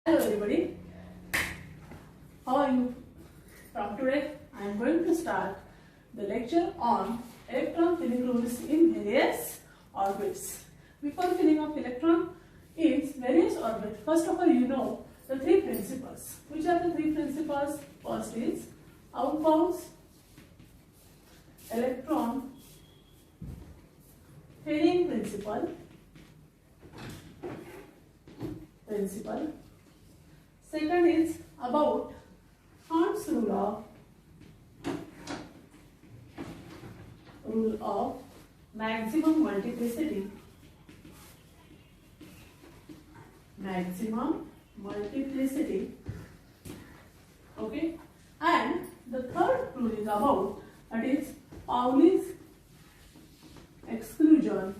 Hello everybody, how are you? From today I am going to start the lecture on electron filling rules in various orbits. Before filling of electron in various orbits, first of all you know the three principles. Which are the three principles? First is Aufbau's electron filling principle. Second is about Hund's rule of maximum multiplicity. Okay, and the third rule is about, that is Pauli's exclusion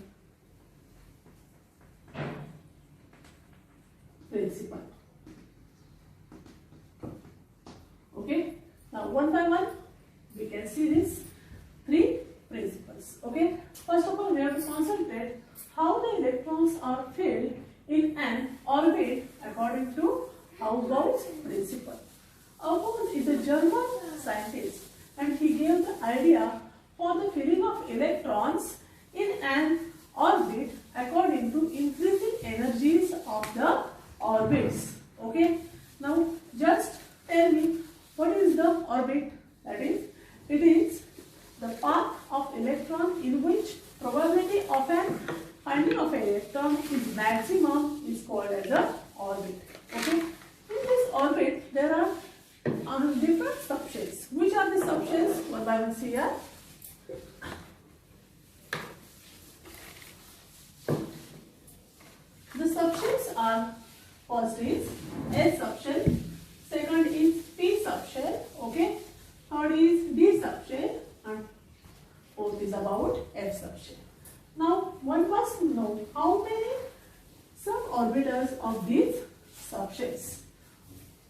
principle. Okay, now one by one we can see these three principles. Okay, first of all we have to concentrate how the electrons are filled in an orbit according to Aufbau's principle. Aufbau is a German scientist and he gave the idea for the filling of electrons in an orbit according to increasing energies of the orbits. Okay, now just tell me what is the orbit? That is, it is the path of electron in which probability of an finding of an electron is maximum is called as the orbit. Okay, in this orbit there are different subshells. Which are the subshells? One by one see here. The subshells are, first is S subshell, second is P subshell, okay, third is D subshell, and fourth is about F subshell. Now one must know how many suborbitals of these subshells.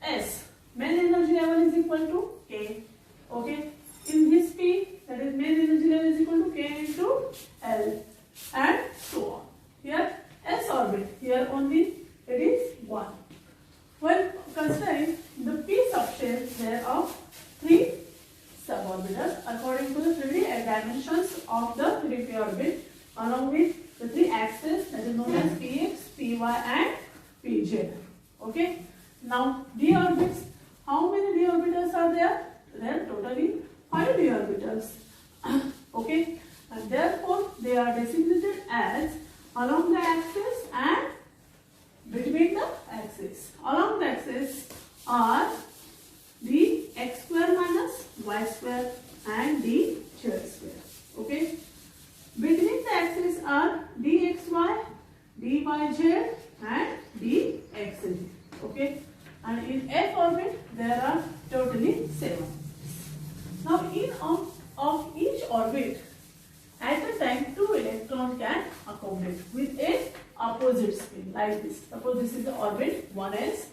S, main energy level is equal to K, okay, in this P, that is main energy level is equal to K into L, and so on. Here S orbit, here only it is 1. When considering the P subshell, there are 3 suborbitals according to the 3D dimensions of the 3p orbit, along with the 3 axes, that is known as Px, Py and Pz. Okay. Now d orbits, how many d orbitals are there? There are totally 5 d orbitals. Okay, and therefore they are designated as along the axis and between the axis. Along the axis are the x square minus y square and d z square. Okay. Between the axis are dxy, dyz and dxz. Okay. And in F orbit there are totally 7. Now in of each orbit, at a time 2 electrons can accommodate with a opposite spin like this. Suppose this is the orbit 1s,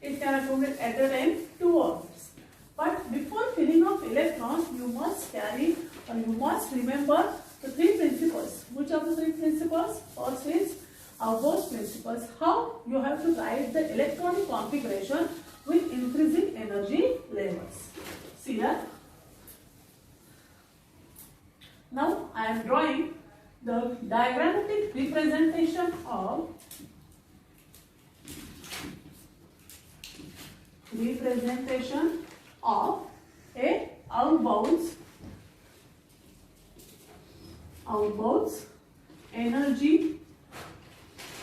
it can accommodate at a time 2 orbits. But before filling of electrons, you must carry or you must remember the 3 principles. Which are the 3 principles? First is Aufbau's principles. How you have to write the electronic configuration with increasing energy levels. See here. Now I am drawing the diagrammatic representation of a Aufbau's energy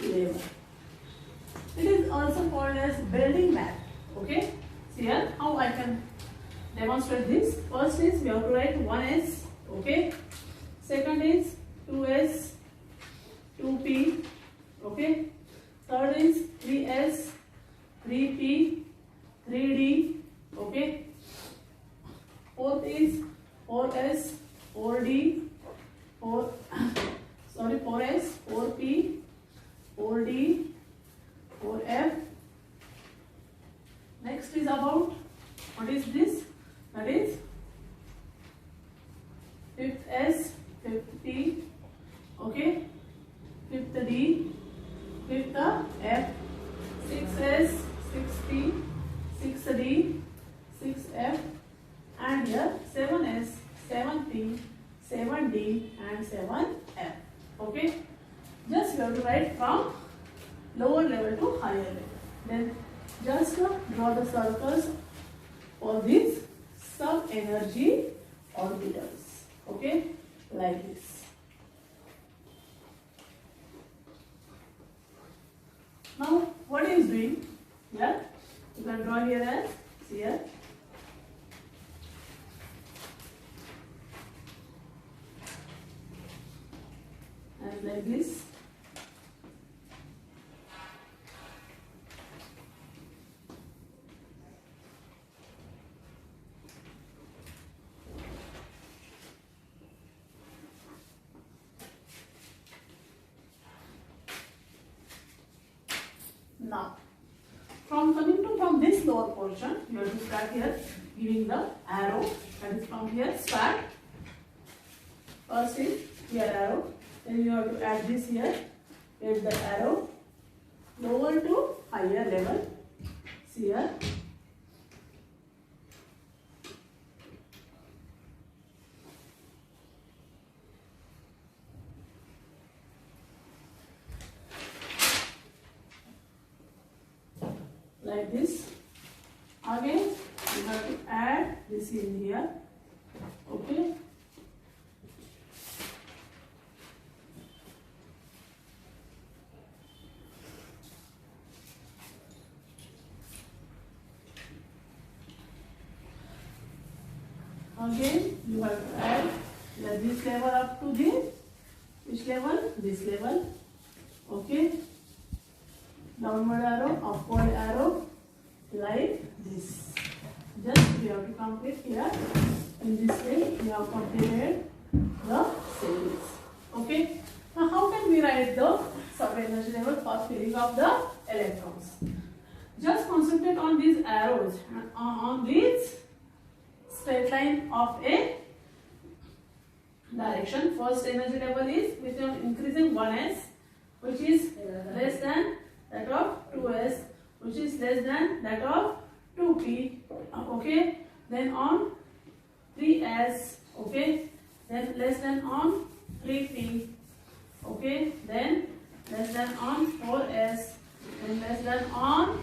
level. It is also called as building map. Okay. See here how I can demonstrate this. First is we have to write 1s. Okay. Second is 2s, 2p. Okay. Third is 3s, 3p, 3d. Okay. Fourth is 4s, 4d, 4s, 4p, 4d, 4f. Next is about, what is this? That is 5th S, 5th T, okay, 5th D, 5th F, 6S, 6 6D, 6F, and here 7S, 7P, 7D, and 7F. Okay. Just you have to write from lower level to higher level. Then just draw the circles for these sub-energy orbitals. Okay, like this. Now, what he is doing here? You can draw here as here. And like this. Now, from this lower portion, you have to start here giving the arrow, that is from here start. First is here arrow, then you have to add this here, get the arrow, lower to higher level, see here. Like this. Again, you have to add this in here. Okay. Again, you have to add this level up to this. Which level? This level. Okay. Downward arrow, upward arrow, like this. Just we have to complete here. In this way, we have completed the series. Okay. Now, how can we write the sub-energy level for filling of the electrons? Just concentrate on these arrows and on this straight line of a direction. First energy level is with an increasing 1s, which is less than that of 2s, which is less than that of 2p. Okay. Then on 3s. Okay. Then less than on 3p. Okay. Then less than on 4s. Then less than on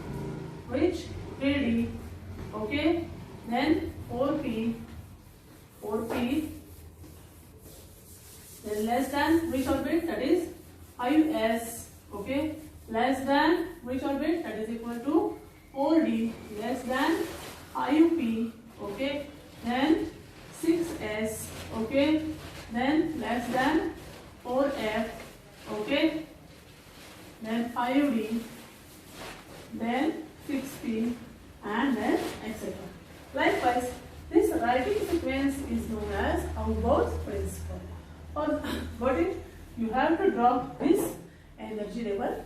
which 3d. Okay. Then 4p. 4p. Then less than which orbit? That is 5s. Okay. Less than which orbit? That is equal to 4d. Less than 5p. Okay. Then 6s. Okay. Then less than 4f. Okay. Then 5d. Then 6p. And then etc. Likewise, this writing sequence is known as Aufbau's principle. For got it? You have to draw this energy level.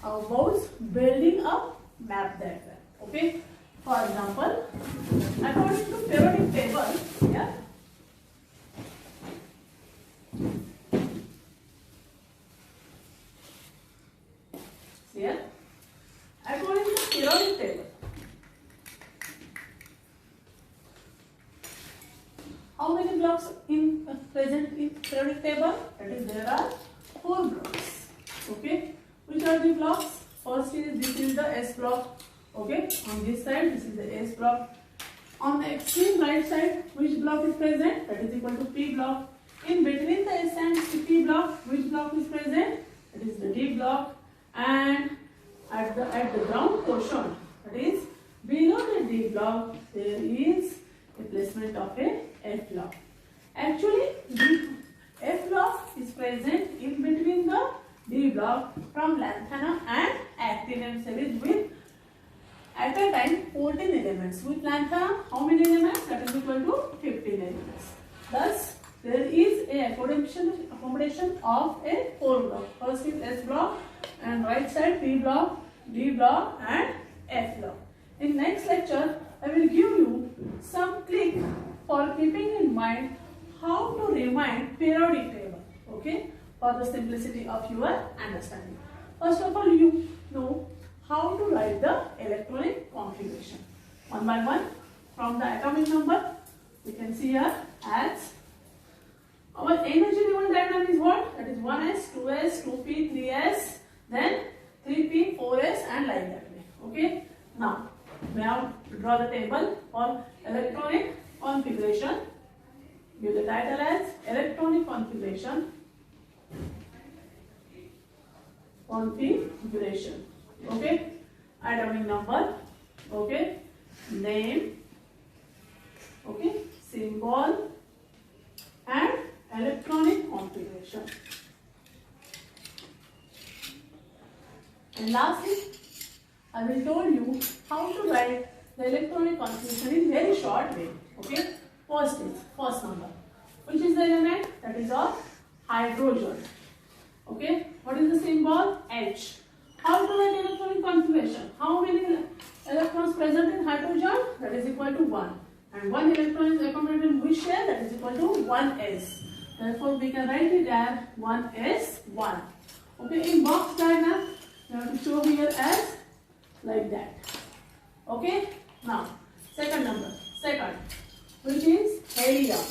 Aufbau's building a map diagram. Okay. For example, according to periodic table, yeah. Here, according to periodic table, how many blocks present in periodic table? That is, there are 4 blocks. Okay. Which are the blocks? First is this is the S block. Okay. On this side, this is the S block. On the extreme right side, which block is present? That is equal to P block. In between the S and P block, which block is present? That is the D block. And at the ground portion, that is below the D block, there is a placement of a F block. Actually, the F block is present in between the D block from lanthanum and actinium series with at a time 14 elements. With lanthanum, how many elements? That is equal to 15 elements. Thus, there is a accommodation of a 4 block. First is S block and right side P block, D block and F block. In next lecture, I will give you some click for keeping in mind how to remind periodic table. Okay, for the simplicity of your understanding. First of all, you know how to write the electronic configuration. one by one. From the atomic number, we can see here as our energy level diagram is what? That is 1s, 2s, 2p, 3s, then 3p, 4s and like that way. Okay. Now, we have to draw the table for electronic configuration. Give the title as Electronic Configuration. Configuration. Okay. Atomic number. Okay. Name. Okay. Symbol and electronic configuration. And lastly, I will tell you how to write the electronic configuration in very short way. Okay. First number. Which is the element? That is of hydrogen. Okay. What is the symbol? H. How to write electronic configuration? How many electrons present in hydrogen? That is equal to 1. And 1 electron is accommodated in which shell? That is equal to 1s. Therefore, we can write it as 1s1. Okay. In box diagram, we have to show here as like that. Okay. Now, second number. Second, which is helium.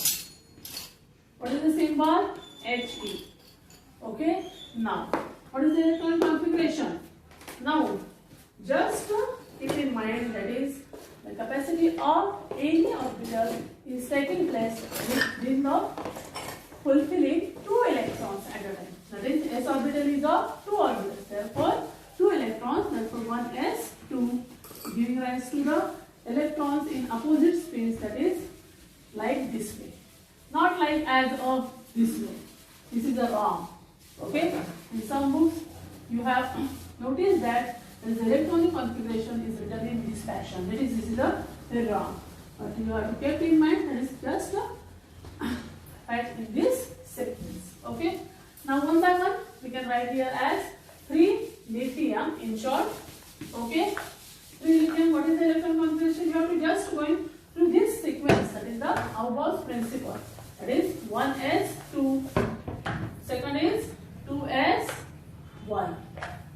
What is the symbol? He. Okay. Now, what is the electronic configuration? Now, just keep in mind that is the capacity of any orbital is taking place within the fulfilling 2 electrons at a time. That is, s orbital is of 2 orbitals. Therefore, 2 electrons. Therefore, 1s2 giving rise to the electrons in opposite spins. That is like this way, not like as of this way. This is a wrong. Okay. In some books, you have noticed that the electronic configuration is written in this fashion. That is, this is a wrong. But you have to keep in mind that is just right in this sequence. Okay. Now, one by one, we can write here as 3 lithium in short. Okay. 3 lithium. What is the electron configuration? You have to just going through this sequence. That is the Aufbau's principle. That is 1s2. Second is 2s1.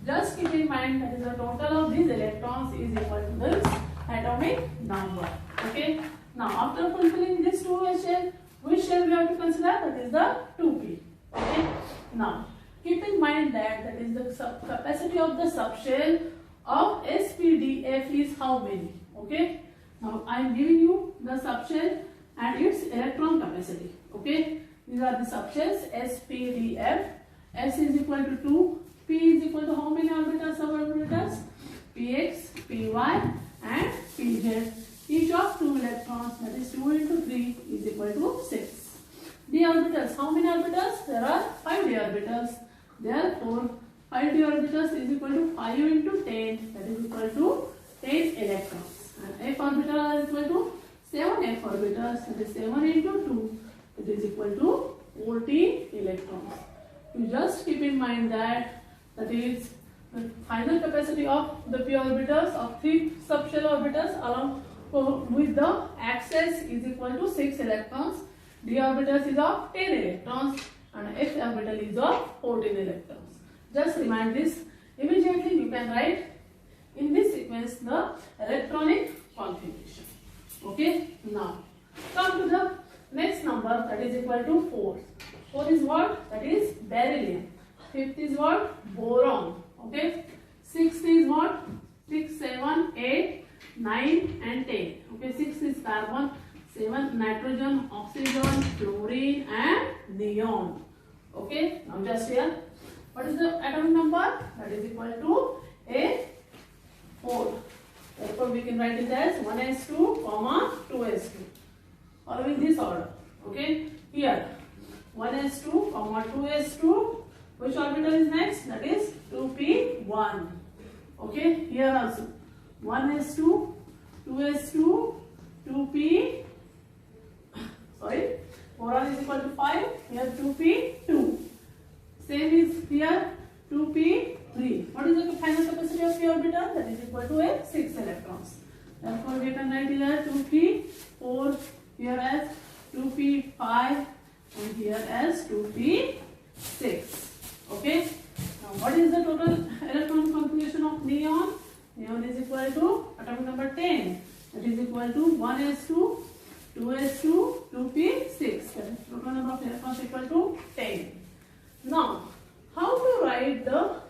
Just keep in mind that is the total of these electrons is equal to this atomic number. Okay. Now, after fulfilling this 2s shell, which shell we have to consider? That is the 2p. Okay. Now, keep in mind that is the capacity of the subshell of SPDF is how many? Okay. Now, I am giving you the subshell and its electron capacity. Okay. These are the subshells SPDF. S is equal to 2. P is equal to how many orbitals, suborbitals? Px, Py and Pz. Each of 2 electrons, that is 2 into 3 is equal to 6. D orbitals, how many orbitals? There are 5 d orbitals. Therefore, 5 d orbitals is equal to 5 into 10, that is equal to 10 electrons. And f orbitals is equal to 7 f orbitals, that is 7 into 2, it is equal to 40 electrons. You just keep in mind that is the final capacity of the p orbitals of 3 subshell orbitals along with the axis is equal to 6 electrons. D orbitals is of 10 electrons and f orbital is of 14 electrons. Just remind this. Immediately you can write in this sequence the electronic configuration. Okay. Now, come to the next number, that is equal to 4. 4 is what? That is beryllium. 5th is what? Boron. Okay. 6th is what? 6, 7, 8, 9 and 10. Okay. 6 is carbon, 7 nitrogen, oxygen, fluorine and neon. Okay. Now just here. What is the atomic number? That is equal to a 4. Therefore we can write it as 1s2, 2s2. Following this order. Okay. Here 1s2, 2s2. Which orbital is next? That is 2p1. Okay. Here also 1s2, 2s2, 2p. Sorry. Boron is equal to 5. Here 2p2. Same is here 2p3. What is the final capacity of p orbital? That is equal to a 6 electrons. Therefore we can write here 2p4. Here as 2p5 and here as 2p6. Okay. Now what is the total electron configuration of neon? Neon is equal to atomic number 10. That is equal to 1s2, 2s2, 2p6. Total number of electrons equal to 10. Now, how to write the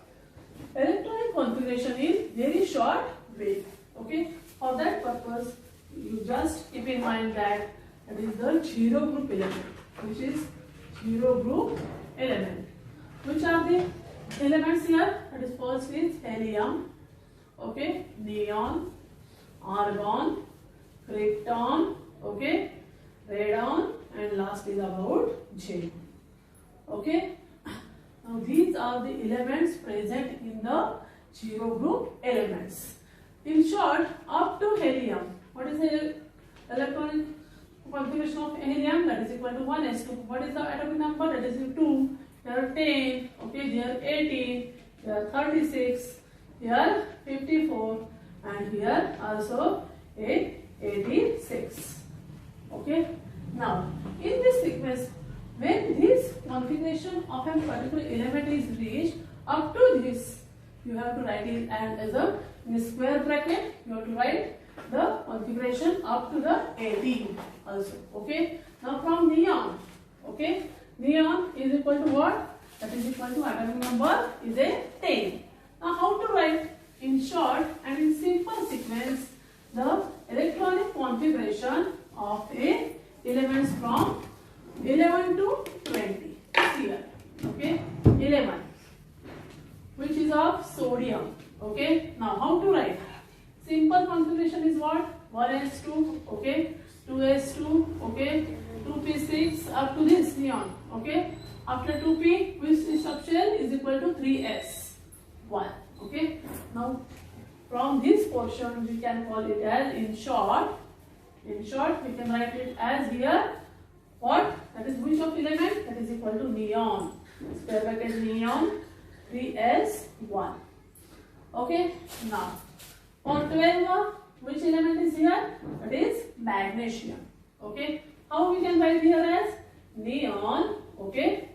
electronic configuration in very short way? Okay, for that purpose, you just keep in mind that it is the zero group element, which is zero group element. Which are the elements here? That is first is helium, okay, neon, argon, krypton, okay, radon, and last is about J. Okay. Now these are the elements present in the zero group elements. In short, up to helium. What is the electronic configuration of helium? That is equal to 1s2. What is the atomic number? That is 2. Here 10. Okay, here 18. Here 36. Here 54. And here also 86. Okay. Now, in this sequence, when this configuration of a particular element is reached, up to this, you have to write it as a in square bracket. You have to write the configuration up to the 18 also. Okay. Now from neon, okay, neon is equal to what? That is equal to atomic number is a 10. Now how to write? In short and in simple sequence, the electronic configuration of a elements from 11 to 20 here. Okay, 11, which is of sodium. Okay, now how to write? Simple configuration is what? 1s2, okay, 2s2, okay, 2p6 up to this neon. Okay, after 2p, which subshell is equal to 3s1. Okay, now from this portion we can call it as in short we can write it as here what? That is which of element? That is equal to neon. Square bracket neon 3s1. Okay, now for 12, which element is here? That is magnesium. Okay, how we can write here as neon, okay,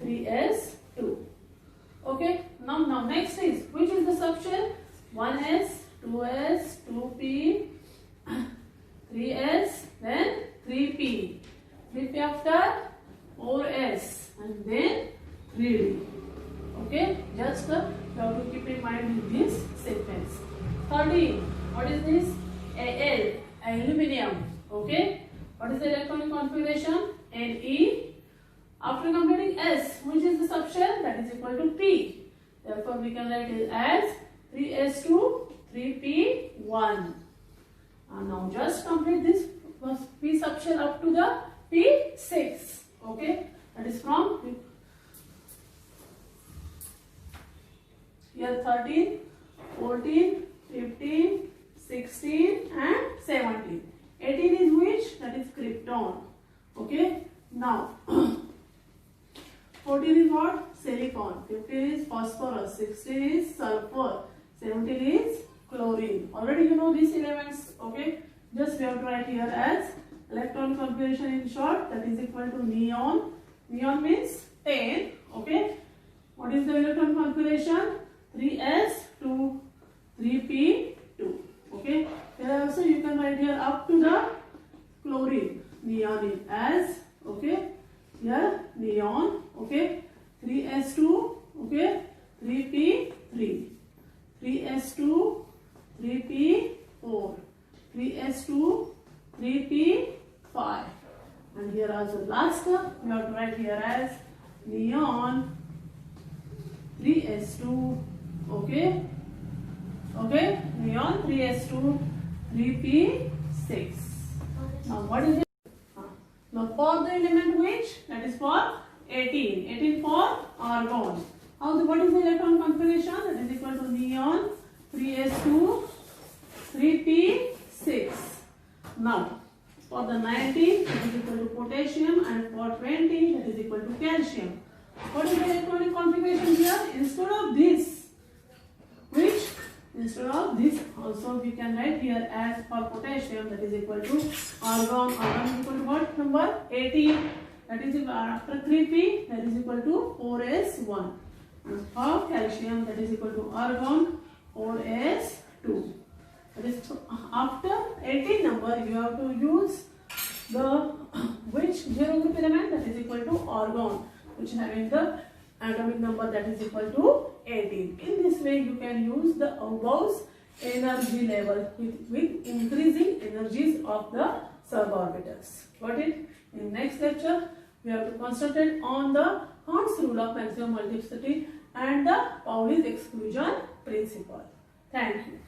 3s2. Okay, now next is which is the subshell? 1s, 2s, 2p, 3s, then 3p. 3p after 4s and then 3d. Okay, just you have to keep in mind with this sequence. 13. What is this? Al, aluminium. Okay, what is the electronic configuration? Ne. After completing S, which is the subshell? That is equal to P. Therefore, we can write it as 3s2, 3p1. And now just complete this P subshell up to the P6. Okay, that is from here 13, 14, 15, 16 and 17. 18 is which? That is krypton. Okay, now 14 is what? Silicon. 15 is phosphorus. 16 is sulfur. 17 is chlorine. Already you know these elements. Okay, just we have to write here as electron configuration in short. That is equal to neon. Neon means 10. Okay, what is the electron configuration? 3s2, 3p2. Okay, here also you can write here up to the chlorine. Neon is as, okay, here neon, okay, 3s2, okay, 3p3, 3s2, 3p4, 3s2, 3p5, and here also last we have to write here as neon 3s2, okay, okay, neon 3s2, 3p6. Now what is it? Now for the element which? That is for 18. 18 for argon. What is the electron configuration? That is equal to neon 3s2, 3p6. Now for the 19, that is equal to potassium, and for 20, that is equal to calcium. What is the electronic configuration here? Instead of this, which? Instead of this also we can write here as for potassium, that is equal to argon. Argon is equal to what number? 18. That is after 3p, that is equal to 4s1. And for calcium, that is equal to argon 4s2. This, after 18 number, you have to use the which zeroth element, that is equal to argon, which is having the atomic number that is equal to 18. In this way, you can use the Aufbau's energy level with increasing energies of the suborbitals. Got it? In next lecture, we have to concentrate on the Hund's rule of maximum multiplicity and the Pauli's exclusion principle. Thank you.